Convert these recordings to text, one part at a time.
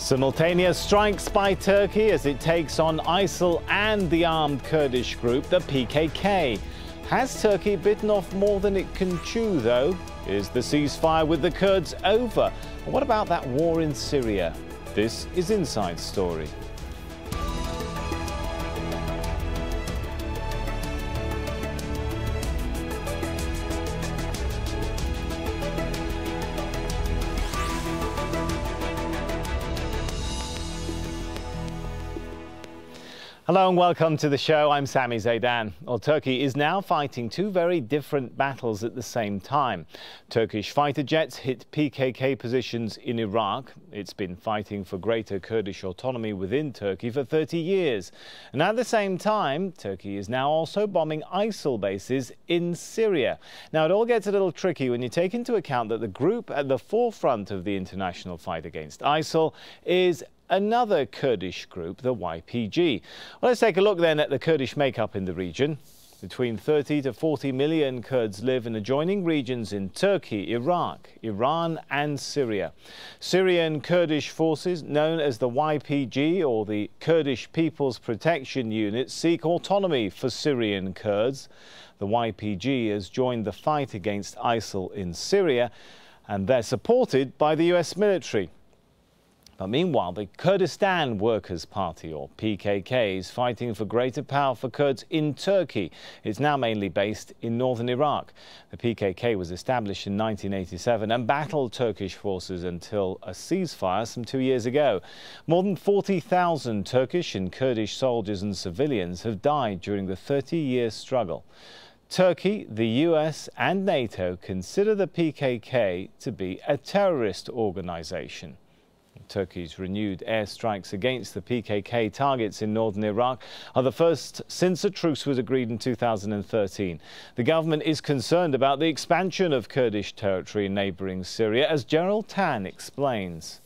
Simultaneous strikes by Turkey as it takes on ISIL and the armed Kurdish group, the PKK. Has Turkey bitten off more than it can chew, though? Is the ceasefire with the Kurds over? And what about that war in Syria? This is Inside Story. Hello and welcome to the show. I'm Sami Zaidan. Well, Turkey is now fighting two very different battles at the same time. Turkish fighter jets hit PKK positions in Iraq. It's been fighting for greater Kurdish autonomy within Turkey for 30 years. And at the same time, Turkey is now also bombing ISIL bases in Syria. Now, it all gets a little tricky when you take into account that the group at the forefront of the international fight against ISIL is another Kurdish group, the YPG. Well, let's take a look then at the Kurdish makeup in the region. Between 30 to 40 million Kurds live in adjoining regions in Turkey, Iraq, Iran and Syria. Syrian Kurdish forces, known as the YPG or the Kurdish People's Protection Unit, seek autonomy for Syrian Kurds. The YPG has joined the fight against ISIL in Syria, and they're supported by the US military. But meanwhile, the Kurdistan Workers' Party, or PKK, is fighting for greater power for Kurds in Turkey. It's now mainly based in northern Iraq. The PKK was established in 1987 and battled Turkish forces until a ceasefire some 2 years ago. More than 40,000 Turkish and Kurdish soldiers and civilians have died during the 30-year struggle. Turkey, the US and NATO consider the PKK to be a terrorist organization. Turkey's renewed airstrikes against the PKK targets in northern Iraq are the first since a truce was agreed in 2013. The government is concerned about the expansion of Kurdish territory in neighbouring Syria, as General Tan explains.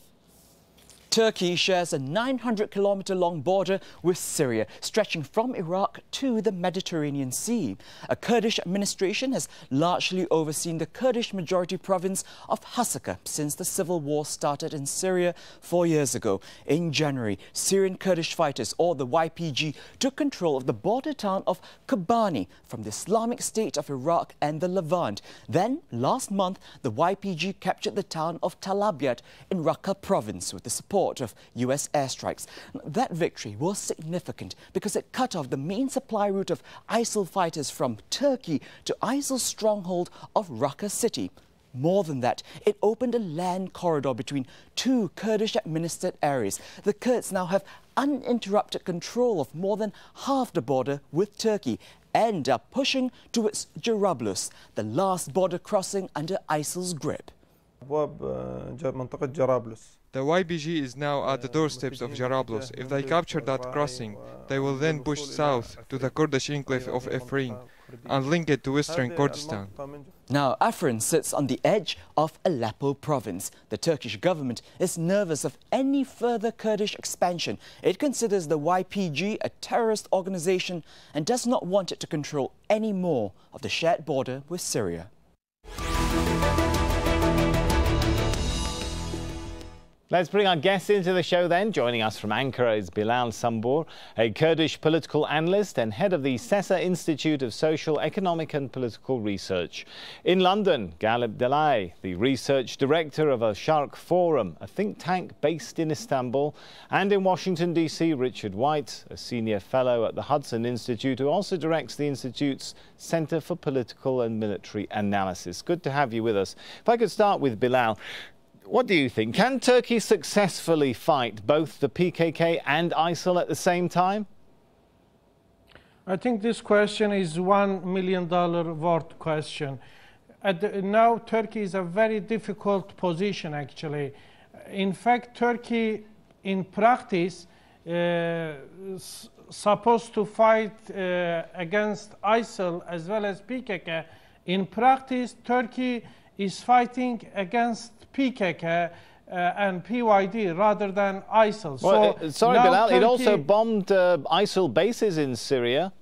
Turkey shares a 900-kilometre-long border with Syria, stretching from Iraq to the Mediterranean Sea. A Kurdish administration has largely overseen the Kurdish-majority province of Hasaka since the civil war started in Syria 4 years ago. In January, Syrian Kurdish fighters, or the YPG, took control of the border town of Kobani from the Islamic State of Iraq and the Levant. Then, last month, the YPG captured the town of Tal Abyad in Raqqa province with the support of US airstrikes. That victory was significant because it cut off the main supply route of ISIL fighters from Turkey to ISIL's stronghold of Raqqa city. More than that, it opened a land corridor between two Kurdish-administered areas. The Kurds now have uninterrupted control of more than half the border with Turkey and are pushing towards Jarablus, the last border crossing under ISIL's grip. The YPG is now at the doorsteps of Jarablus. If they capture that crossing, they will then push south to the Kurdish enclave of Afrin and link it to western Kurdistan. Now, Afrin sits on the edge of Aleppo province. The Turkish government is nervous of any further Kurdish expansion. It considers the YPG a terrorist organization and does not want it to control any more of the shared border with Syria. Let's bring our guests into the show then. Joining us from Ankara is Bilal Sambor, a Kurdish political analyst and head of the Sessa Institute of Social, Economic and Political Research. In London, Galip Delay, the research director of a Sharq Forum, a think tank based in Istanbul. And in Washington, D.C., Richard White, a senior fellow at the Hudson Institute, who also directs the Institute's Center for Political and Military Analysis. Good to have you with us. If I could start with Bilal. What do you think? Can Turkey successfully fight both the PKK and ISIL at the same time? I think this question is $1 million worth question. Now Turkey is a very difficult position, actually. In fact, Turkey, in practice, supposed to fight against ISIL as well as PKK. In practice, Turkey is fighting against PKK and PYD rather than ISIL. Well, so sorry, Bilal, it also bombed ISIL bases in Syria.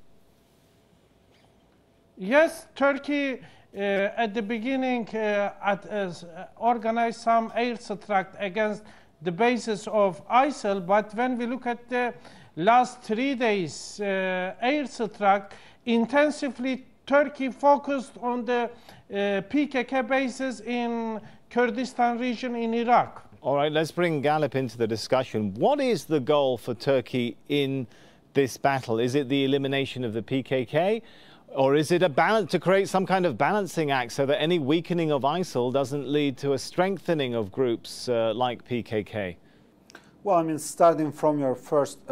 Yes, Turkey at the beginning organized some air strike against the bases of ISIL. But when we look at the last 3 days airstrike, intensively Turkey focused on the PKK bases in Kurdistan region in Iraq. All right, let's bring Galip into the discussion. What is the goal for Turkey in this battle? Is it the elimination of the PKK? Or is it a balance to create some kind of balancing act so that any weakening of ISIL doesn't lead to a strengthening of groups like PKK? Well, I mean, starting from your first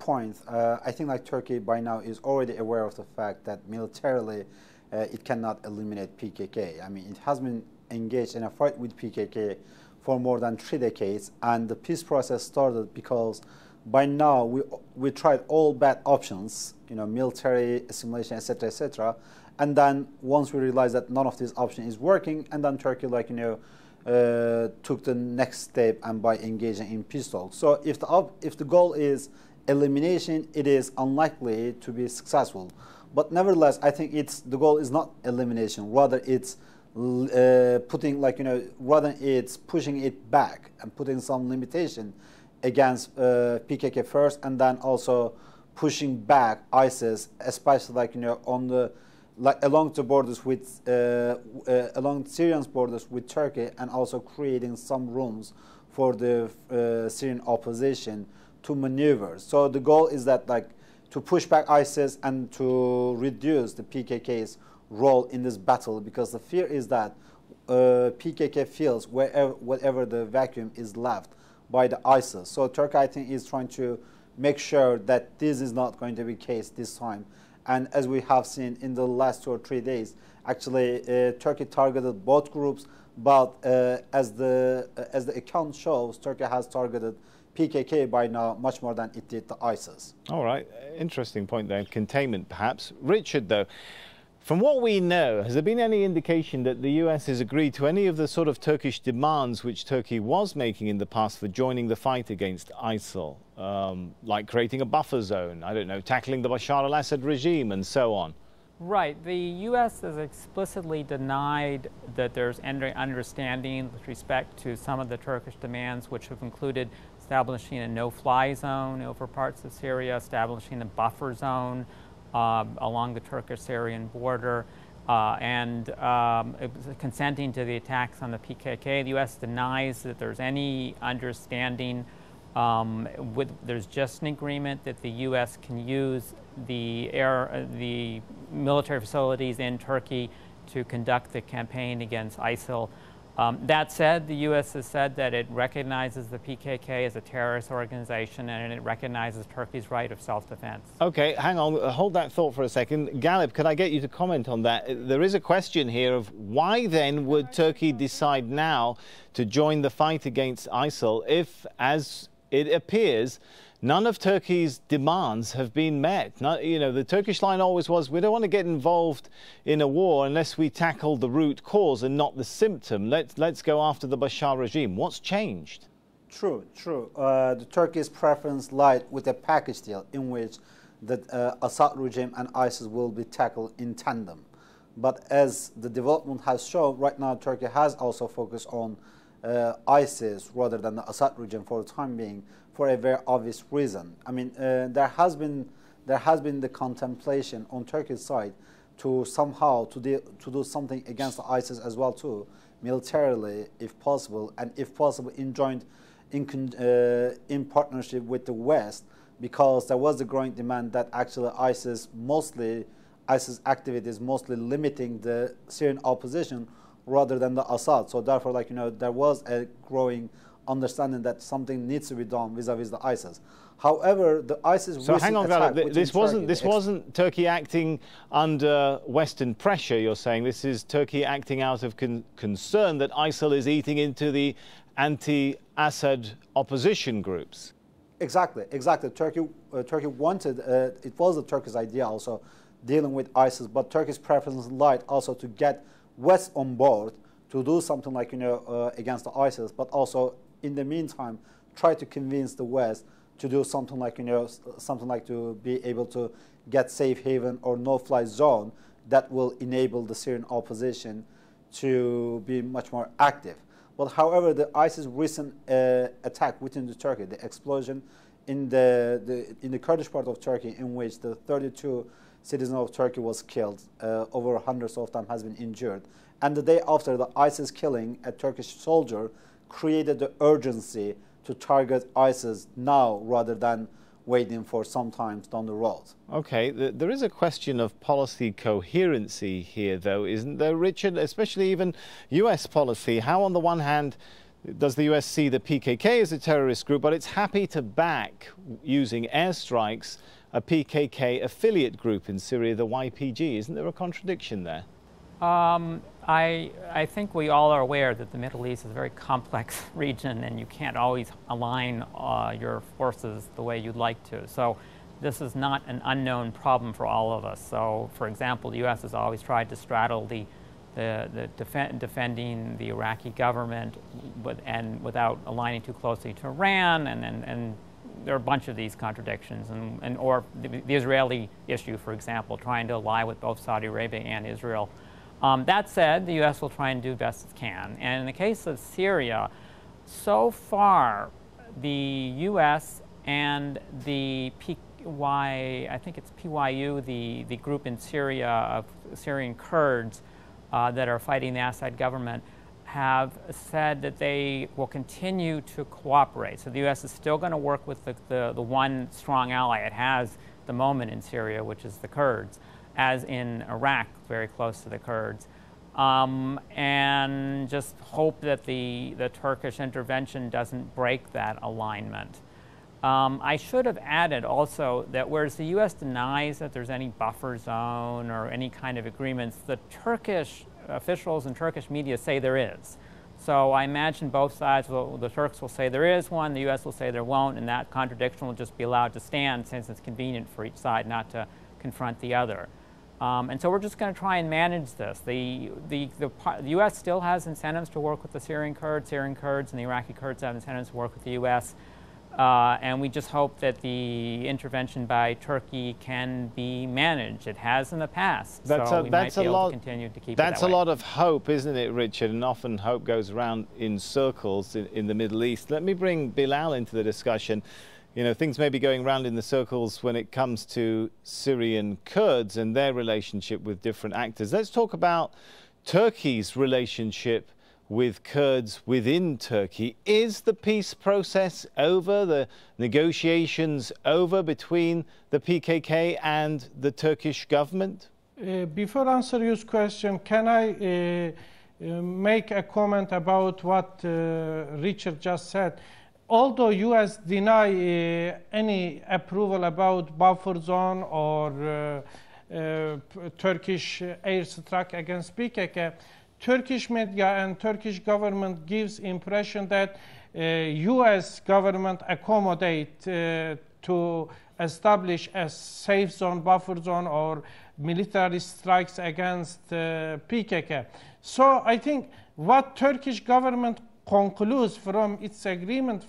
point, I think like Turkey by now is already aware of the fact that militarily it cannot eliminate PKK. I mean, it has been engaged in a fight with PKK for more than 3 decades, and the peace process started because by now we tried all bad options, you know, military assimilation, etc., etc. And then once we realized that none of these options is working, and then Turkey, like, you know, took the next step and by engaging in peace talks. So if the goal is elimination, it is unlikely to be successful. But nevertheless, I think the goal is not elimination. Rather, it's putting, like, you know, rather it's pushing it back and putting some limitation against PKK first, and then also pushing back ISIS, especially, like, you know, on the along the borders with along Syrian's borders with Turkey, and also creating some rooms for the Syrian opposition to maneuver. So the goal is that, like, to push back ISIS and to reduce the PKK's role in this battle, because the fear is that PKK feels wherever the vacuum is left by the ISIS. So Turkey, I think, is trying to make sure that this is not going to be the case this time. And as we have seen in the last 2 or 3 days, actually Turkey targeted both groups, but as the account shows, Turkey has targeted PKK by now much more than it did the ISIS. All right, interesting point there. Containment, perhaps. Richard, though, from what we know, has there been any indication that the US has agreed to any of the sort of Turkish demands which Turkey was making in the past for joining the fight against ISIL, like creating a buffer zone, I don't know, tackling the Bashar al-Assad regime and so on? Right. The U.S. has explicitly denied that there's any understanding with respect to some of the Turkish demands, which have included establishing a no-fly zone over parts of Syria, establishing a buffer zone along the Turkish-Syrian border, and consenting to the attacks on the PKK. The U.S. denies that there's any understanding. There's just an agreement that the U.S. can use the military facilities in Turkey to conduct the campaign against ISIL. That said, the U.S. has said that it recognizes the PKK as a terrorist organization, and it recognizes Turkey's right of self-defense. Okay, hang on, hold that thought for a second. Galip, could I get you to comment on that? There is a question here of why then would Turkey decide now to join the fight against ISIL if, as it appears, none of Turkey's demands have been met? You know, the Turkish line always was, we don't want to get involved in a war unless we tackle the root cause and not the symptom. Let's go after the Bashar regime. What's changed? True. The Turkey's preference lied with a package deal in which the Assad regime and ISIS will be tackled in tandem. But as the development has shown, right now Turkey has also focused on ISIS rather than the Assad regime for the time being, for a very obvious reason. I mean, there has been the contemplation on Turkey's side to somehow to do something against ISIS as well too, militarily if possible, and if possible in partnership with the West, because there was a growing demand that actually ISIS activities mostly limiting the Syrian opposition rather than the Assad. So therefore, like, you know, there was a growing understanding that something needs to be done vis-a-vis the ISIS. However, the ISIS. So hang on, this wasn't Turkey acting under Western pressure. You're saying this is Turkey acting out of concern that ISIL is eating into the anti-Assad opposition groups. Exactly. Turkey wanted. It was the Turkish idea also dealing with ISIS, but Turkey's preference lied also to get West on board to do something like, you know, against the ISIS, but also in the meantime try to convince the West to do something like, you know, something like to be able to get safe haven or no-fly zone that will enable the Syrian opposition to be much more active. But however, the ISIS recent attack within the Turkey, the explosion in the Kurdish part of Turkey, in which the 32 citizens of Turkey was killed, over hundreds of them has been injured, and the day after the ISIS killing a Turkish soldier created the urgency to target ISIS now rather than waiting for some time down the road. Okay, there is a question of policy coherency here, though, isn't there, Richard? Especially even U.S. policy. How, on the one hand, does the U.S. see the PKK as a terrorist group, but it's happy to back, using airstrikes, a PKK affiliate group in Syria, the YPG? Isn't there a contradiction there? I think we all are aware that the Middle East is a very complex region, and you can't always align your forces the way you'd like to. So this is not an unknown problem for all of us. So, for example, the U.S. has always tried to straddle defending the Iraqi government without aligning too closely to Iran, and there are a bunch of these contradictions, or the Israeli issue, for example, trying to ally with both Saudi Arabia and Israel. That said, the U.S. will try and do best it can. And in the case of Syria, so far, the U.S. and the I think it's PYU, the group in Syria of Syrian Kurds that are fighting the Assad government, have said that they will continue to cooperate. So the U.S. is still going to work with the one strong ally it has at the moment in Syria, which is the Kurds, as in Iraq, very close to the Kurds, and just hope that the Turkish intervention doesn't break that alignment. I should have added also that whereas the U.S. denies that there's any buffer zone or any kind of agreements, the Turkish officials and Turkish media say there is. So I imagine both sides, the Turks will say there is one, the U.S. will say there won't, and that contradiction will just be allowed to stand since it's convenient for each side not to confront the other. And so we're just going to try and manage this. The U.S. still has incentives to work with the Syrian Kurds and the Iraqi Kurds have incentives to work with the U.S. And we just hope that the intervention by Turkey can be managed. It has in the past, so we might be able to continue to keep it that way. That's a lot of hope, isn't it, Richard? And often hope goes around in circles in the Middle East. Let me bring Bilal into the discussion. You know, things may be going round in the circles when it comes to Syrian Kurds and their relationship with different actors. Let's talk about Turkey's relationship with Kurds within Turkey. Is the peace process over, the negotiations over between the PKK and the Turkish government? Before answer your question, can I make a comment about what Richard just said? Although U.S. deny any approval about buffer zone or Turkish airstrike against PKK, Turkish media and Turkish government gives impression that U.S. government accommodate to establish a safe zone, buffer zone, or military strikes against PKK. So I think what Turkish government concludes from its agreement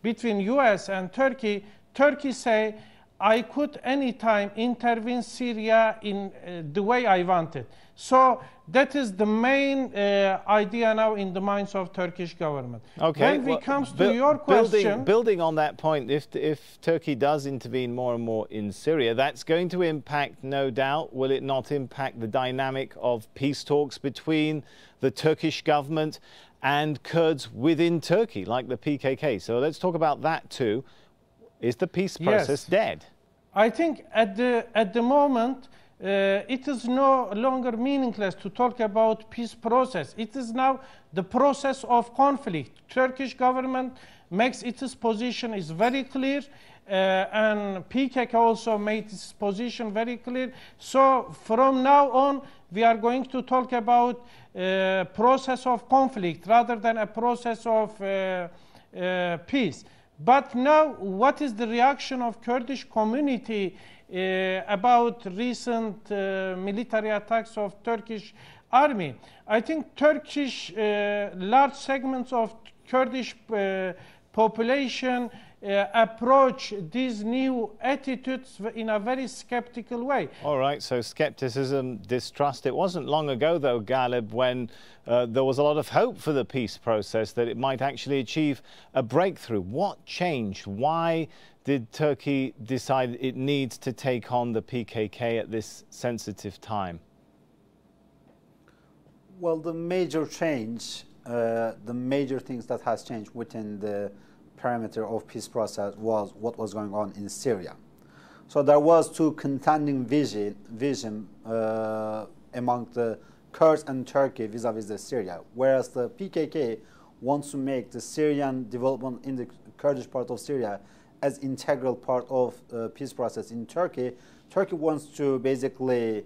between U.S. and Turkey, Turkey say, I could anytime intervene Syria in the way I wanted. So that is the main idea now in the minds of Turkish government. Okay. When it comes to your question, building on that point, if Turkey does intervene more and more in Syria, that's going to impact, no doubt, will it not impact the dynamic of peace talks between the Turkish government and Kurds within Turkey, like the PKK? So let's talk about that too. Is the peace process dead? I think at the moment it is no longer meaningless to talk about peace process. It is now the process of conflict. Turkish government makes its position is very clear, and PKK also made its position very clear. So from now on, we are going to talk about process of conflict rather than a process of peace. But now, what is the reaction of Kurdish community about recent military attacks of Turkish army? I think large segments of Kurdish population approach these new attitudes in a very skeptical way. All right, so skepticism, distrust. It wasn't long ago, though, Ghalib, when there was a lot of hope for the peace process that it might actually achieve a breakthrough. What changed? Why did Turkey decide it needs to take on the PKK at this sensitive time? Well, the major change, the major things that has changed within the parameter of peace process was what was going on in Syria. So there was two contending vision among the Kurds and Turkey vis-a-vis the Syria. Whereas the PKK wants to make the Syrian development in the Kurdish part of Syria as integral part of peace process in Turkey. Turkey wants to basically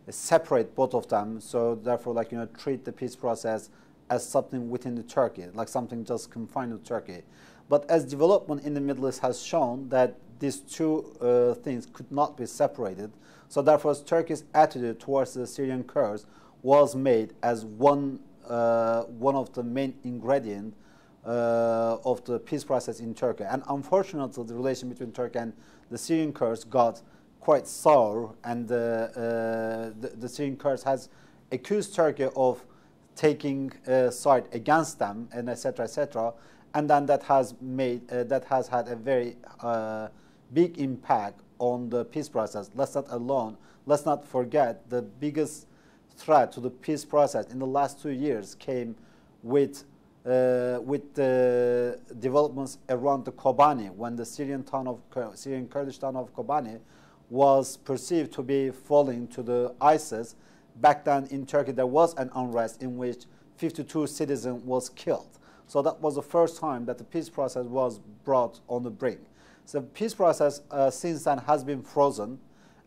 separate both of them. So therefore, like, treat the peace process as something within the Turkey, like something just confined to Turkey. But as development in the Middle East has shown that these two things could not be separated, so therefore Turkey's attitude towards the Syrian Kurds was made as one of the main ingredients of the peace process in Turkey. And unfortunately, the relation between Turkey and the Syrian Kurds got quite sour, and the Syrian Kurds has accused Turkey of taking a side against them, and etc., etc. And then that has had a very big impact on the peace process. Let's not forget the biggest threat to the peace process in the last 2 years came with the developments around the Kobani, when the Syrian Kurdish town of Kobani was perceived to be falling to the ISIS. Back then in Turkey, there was an unrest in which 52 citizens was killed. So that was the first time that the peace process was brought on the brink. So the peace process since then has been frozen,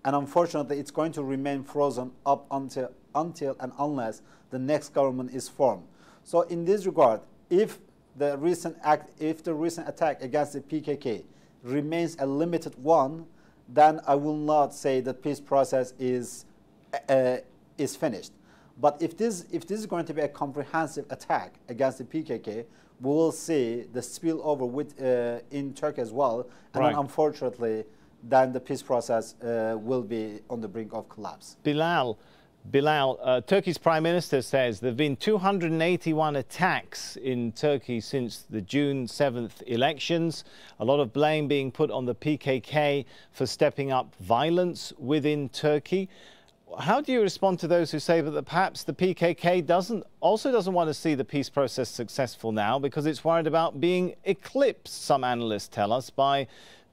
and unfortunately it's going to remain frozen up until and unless the next government is formed. So in this regard, if the recent attack against the PKK remains a limited one, then I will not say that peace process is finished. But if this is going to be a comprehensive attack against the PKK, we will see the spillover in Turkey as well, and then unfortunately, then the peace process will be on the brink of collapse. Bilal, Turkey's Prime Minister says there have been 281 attacks in Turkey since the June 7th elections. A lot of blame being put on the PKK for stepping up violence within Turkey. How do you respond to those who say that perhaps the PKK also doesn't want to see the peace process successful now because it's worried about being eclipsed, some analysts tell us, by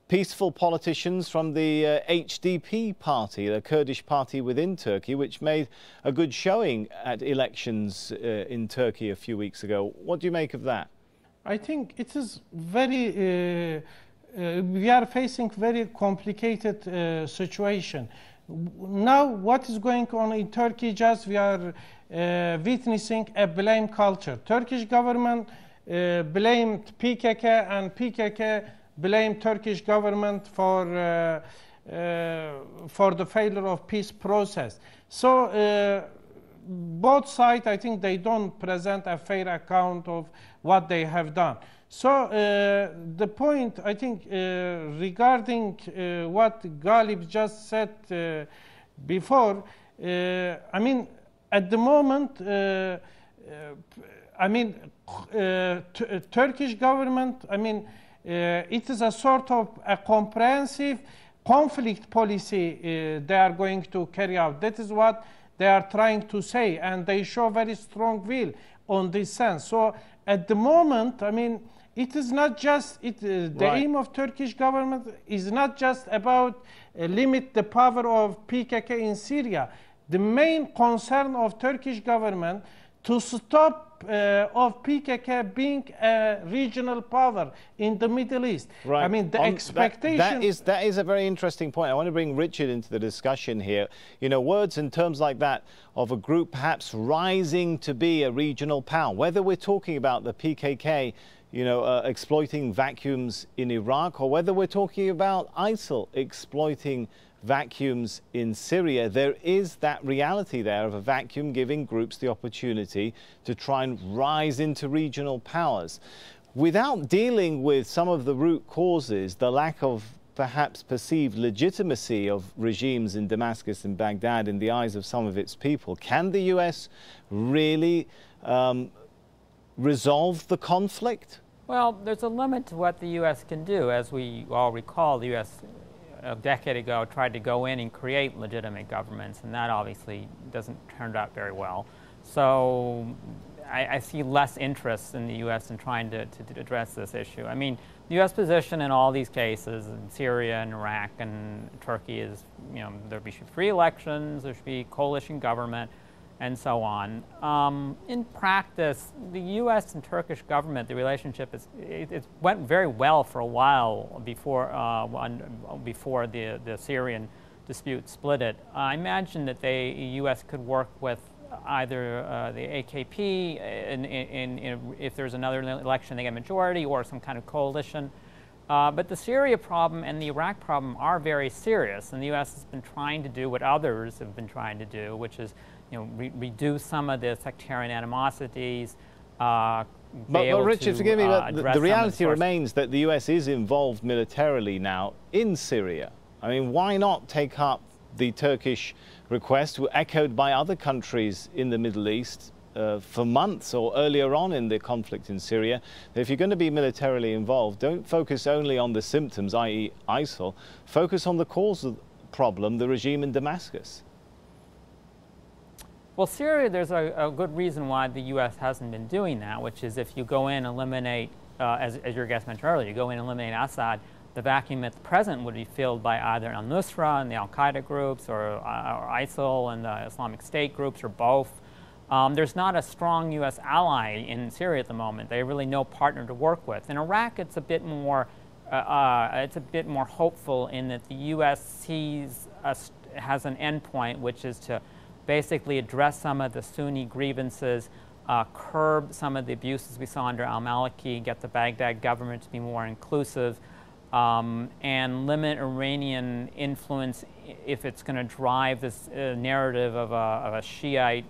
peaceful politicians from the HDP party, the Kurdish party within Turkey, which made a good showing at elections in Turkey a few weeks ago? What do you make of that? I think it is very, we are facing very complicated situation. Now what is going on in Turkey, just we are witnessing a blame culture. Turkish government blamed PKK, and PKK blame Turkish government for the failure of peace process. So both sides, I think, they don't present a fair account of what they have done. So the point, I think, regarding what Ghalib just said before, I mean, at the moment, Turkish government, I mean, it is a sort of a comprehensive conflict policy they are going to carry out. That is what they are trying to say, and they show very strong will on this sense. So at the moment, I mean, it is not just, the aim of Turkish government is not just about limit the power of PKK in Syria. The main concern of Turkish government to stop of PKK being a regional power in the Middle East. Right. I mean, the expectation... That is a very interesting point. I want to bring Richard into the discussion here. You know, words and terms like that of a group perhaps rising to be a regional power, whether we're talking about the PKK, you know, exploiting vacuums in Iraq, or whether we're talking about ISIL exploiting vacuums in Syria, there is that reality there of a vacuum giving groups the opportunity to try and rise into regional powers. without dealing with some of the root causes, the lack of perhaps perceived legitimacy of regimes in Damascus and Baghdad in the eyes of some of its people, can the US really resolve the conflict? Well, there's a limit to what the U.S. can do. As we all recall, the U.S. a decade ago tried to go in and create legitimate governments, and that obviously doesn't turn out very well. So I see less interest in the U.S. in trying to address this issue. I mean, the U.S. position in all these cases, in Syria and Iraq and Turkey, is, you know, there should be free elections, there should be coalition government, and so on. In practice, the U.S. and Turkish government, the relationship it went very well for a while before the Syrian dispute split it. I imagine that the U.S. could work with either the AKP if there's another election they get a majority, or some kind of coalition. But the Syria problem and the Iraq problem are very serious, and the U.S. has been trying to do what others have been trying to do, which is, you know, reduce some of the sectarian animosities. But Richard, forgive me, but the reality remains that the U.S. is involved militarily now in Syria. I mean, why not take up the Turkish request, echoed by other countries in the Middle East for months or earlier on in the conflict in Syria, that if you're going to be militarily involved, don't focus only on the symptoms, i.e. ISIL, focus on the cause of the problem, the regime in Damascus. Well, Syria, there's a good reason why the U.S. hasn't been doing that, which is if you go in and eliminate, as your guest mentioned earlier, you go in and eliminate Assad, the vacuum at the present would be filled by either al-Nusra and the al-Qaeda groups, or ISIL and the Islamic State groups, or both. There's not a strong U.S. ally in Syria at the moment. They have really no partner to work with. In Iraq, it's a bit more hopeful in that the U.S. has an endpoint, which is to basically address some of the Sunni grievances, curb some of the abuses we saw under al-Maliki, get the Baghdad government to be more inclusive, and limit Iranian influence if it's going to drive this narrative of a Shiite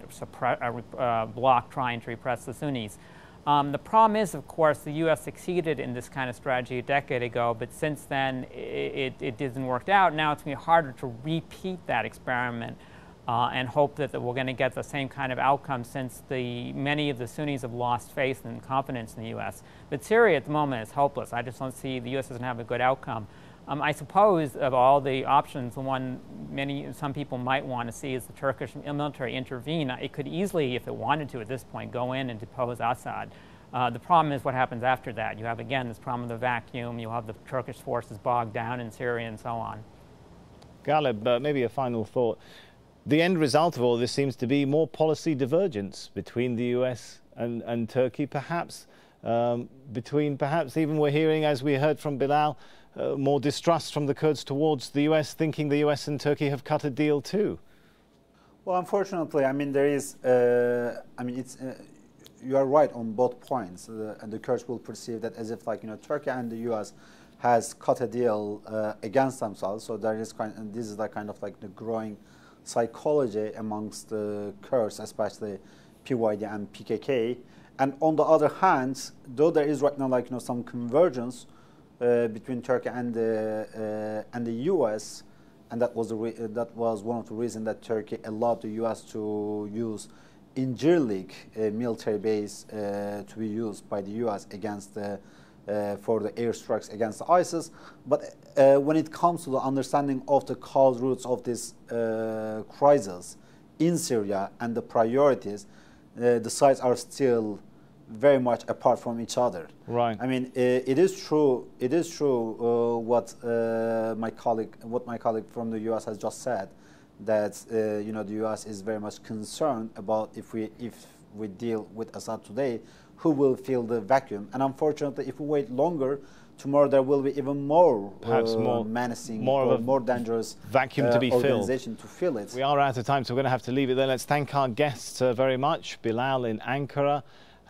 bloc trying to repress the Sunnis. The problem is, of course, the U.S. succeeded in this kind of strategy a decade ago, but since then it didn't work out. Now it's going to be harder to repeat that experiment and hope that we're going to get the same kind of outcome, since many of the Sunnis have lost faith and confidence in the U.S. But Syria at the moment is hopeless. I just don't see the U.S. doesn't have a good outcome. I suppose of all the options, the one some people might want to see is the Turkish military intervene. It could easily, if it wanted to at this point, go in and depose Assad. The problem is what happens after that. You have, again, this problem of the vacuum. You have the Turkish forces bogged down in Syria and so on. Galeb, maybe a final thought. The end result of all this seems to be more policy divergence between the US and Turkey, perhaps even we're hearing, as we heard from Bilal, more distrust from the Kurds towards the US, thinking the US and Turkey have cut a deal too. Well, unfortunately, I mean, there is, you are right on both points, and the Kurds will perceive that as if, like, you know, Turkey and the US has cut a deal against themselves. So there is this is like kind of like the growing psychology amongst the Kurds, especially PYD and PKK. And on the other hand, though there is right now, like, you know, some convergence between Turkey and the U.S., and that was one of the reasons that Turkey allowed the U.S. to use Incirlik military base to be used by the U.S. against for the airstrikes against ISIS. But when it comes to the understanding of the cause roots of this crisis in Syria and the priorities, the sides are still very much apart from each other. Right. I mean, it is true. It is true what my colleague from the U.S. has just said, that you know, the U.S. is very much concerned about if we deal with Assad today, who will fill the vacuum. And unfortunately, if we wait longer, tomorrow there will be even more, perhaps more menacing, more dangerous vacuum to be organization to fill it. We are out of time, so we're going to have to leave it there. Let's thank our guests very much, Bilal in Ankara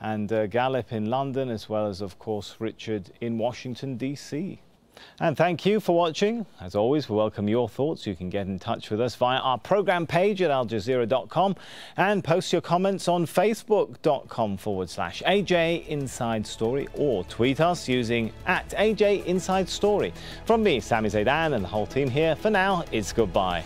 and Galeb in London, as well as, of course, Richard in Washington, D.C. And thank you for watching. As always, we welcome your thoughts. You can get in touch with us via our programme page at aljazeera.com and post your comments on facebook.com/AJ Inside Story or tweet us using @AJ Inside Story. From me, Sami Zaidan, and the whole team here, for now, it's goodbye.